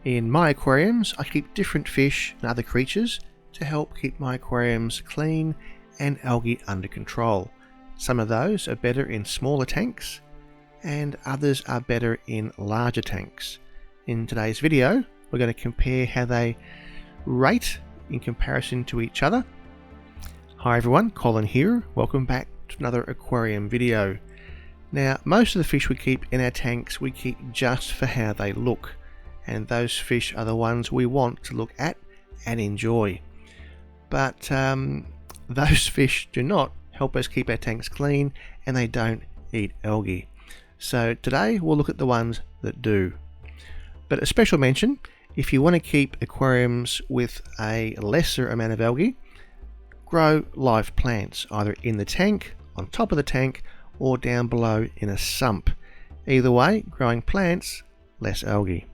In my aquariums, I keep different fish and other creatures to help keep my aquariums clean and algae under control. Some of those are better in smaller tanks, and others are better in larger tanks. In today's video, we're going to compare how they rate in comparison to each other. Hi everyone, Colin here. Welcome back to another aquarium video. Now, most of the fish we keep in our tanks we keep just for how they look, and those fish are the ones we want to look at and enjoy. But those fish do not help us keep our tanks clean, and they don't eat algae. So today we'll look at the ones that do. But a special mention, if you want to keep aquariums with a lesser amount of algae, grow live plants either in the tank, on top of the tank, or down below in a sump. Either way, growing plants, less algae.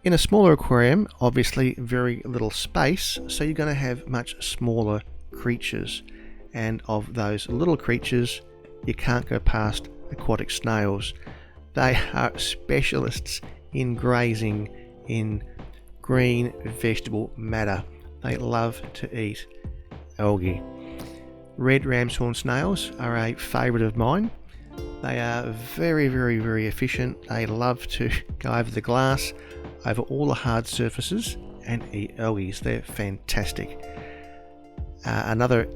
In a smaller aquarium, obviously very little space, so you're going to have much smaller creatures. And of those little creatures, you can't go past aquatic snails. They are specialists in grazing in green vegetable matter. They love to eat algae. Red ramshorn snails are a favourite of mine. They are very efficient. They love to go over the glass, over all the hard surfaces, and eat algae. They're fantastic. Another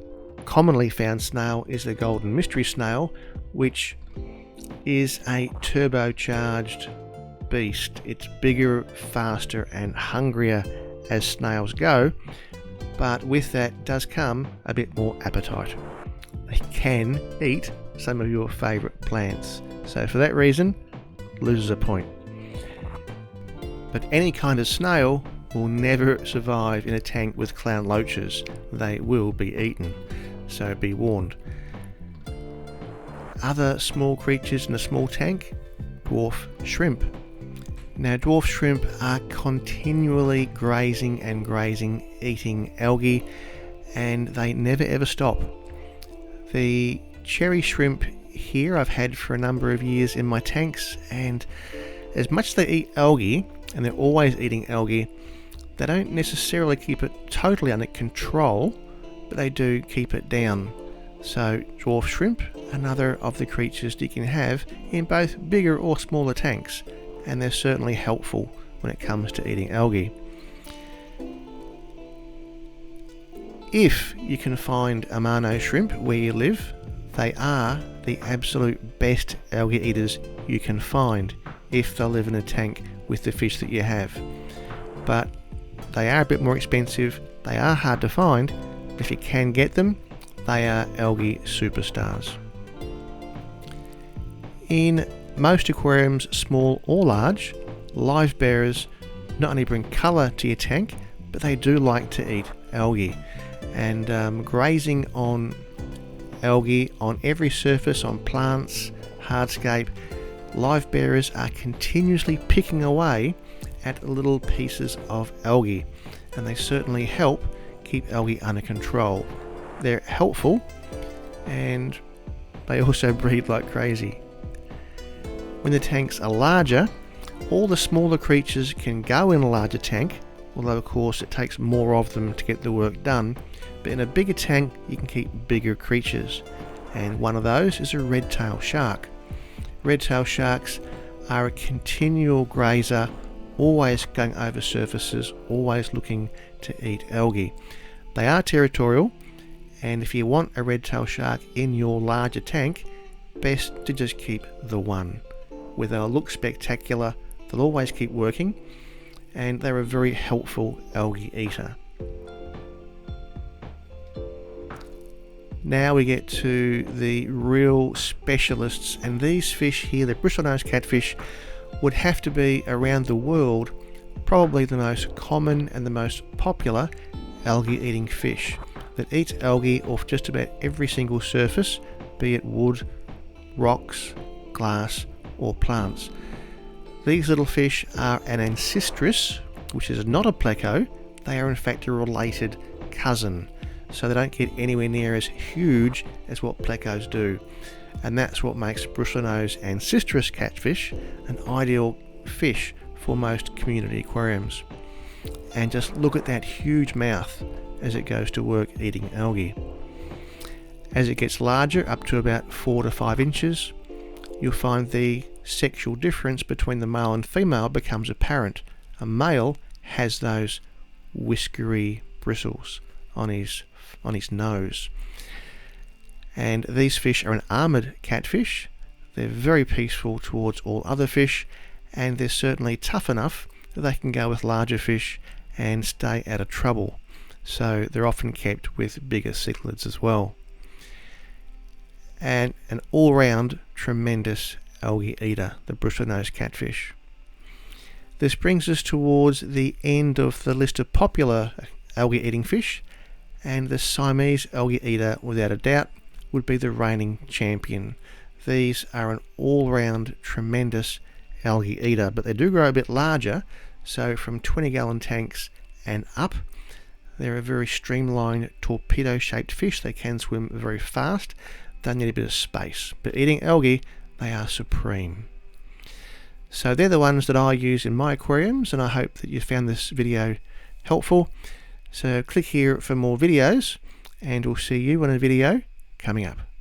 commonly found snail is the golden mystery snail, which is a turbocharged beast. It's bigger, faster and hungrier as snails go, but with that does come a bit more appetite. They can eat some of your favourite plants, so for that reason loses a point. But any kind of snail will never survive in a tank with clown loaches. They will be eaten, so be warned. Other small creatures in a small tank, dwarf shrimp. Now, dwarf shrimp are continually grazing, eating algae, and they never ever stop. The cherry shrimp here I've had for a number of years in my tanks, and as much as they eat algae, and they're always eating algae, they don't necessarily keep it totally under control, but they do keep it down. So dwarf shrimp, another of the creatures you can have in both bigger or smaller tanks, and they're certainly helpful when it comes to eating algae. If you can find Amano shrimp where you live, they are the absolute best algae eaters you can find if they'll live in a tank with the fish that you have. But they are a bit more expensive, they are hard to find, but if you can get them, they are algae superstars. In most aquariums, small or large, live bearers not only bring colour to your tank, but they do like to eat algae. And grazing on algae on every surface, on plants, hardscape, live bearers are continuously picking away at little pieces of algae, and they certainly help keep algae under control. They're helpful, and they also breed like crazy. When the tanks are larger, all the smaller creatures can go in a larger tank, although of course it takes more of them to get the work done. But in a bigger tank you can keep bigger creatures, and one of those is a red-tailed shark. Red-tailed sharks are a continual grazer, always going over surfaces, always looking to eat algae. They are territorial, and if you want a red-tailed shark in your larger tank, best to just keep the one. Where they'll look spectacular, they'll always keep working, and they're a very helpful algae eater. Now we get to the real specialists, and these fish here, the bristlenose catfish, would have to be around the world probably the most common and the most popular algae eating fish that eats algae off just about every single surface, be it wood, rocks, glass or plants. These little fish are an ANCISTRUS, which is not a pleco. They are in fact a related cousin, so they don't get anywhere near as huge as what plecos do, and that's what makes bristlenose ANCISTRUS catfish an ideal fish for most community aquariums. And just look at that huge mouth as it goes to work eating algae. As it gets larger, up to about 4 to 5 inches, you'll find the sexual difference between the male and female becomes apparent. A male has those whiskery bristles on his nose. And these fish are an armoured catfish. They're very peaceful towards all other fish, and they're certainly tough enough that they can go with larger fish and stay out of trouble. So they're often kept with bigger cichlids as well. And an all-round tremendous algae eater, the bristlenose catfish. This brings us towards the end of the list of popular algae eating fish, and the Siamese algae eater, without a doubt, would be the reigning champion. These are an all-round tremendous algae eater, but they do grow a bit larger, so from 20-gallon tanks and up. They're a very streamlined torpedo-shaped fish. They can swim very fast. They need a bit of space, but eating algae, they are supreme. So they're the ones that I use in my aquariums, and I hope that you found this video helpful. So click here for more videos, and we'll see you on a video coming up.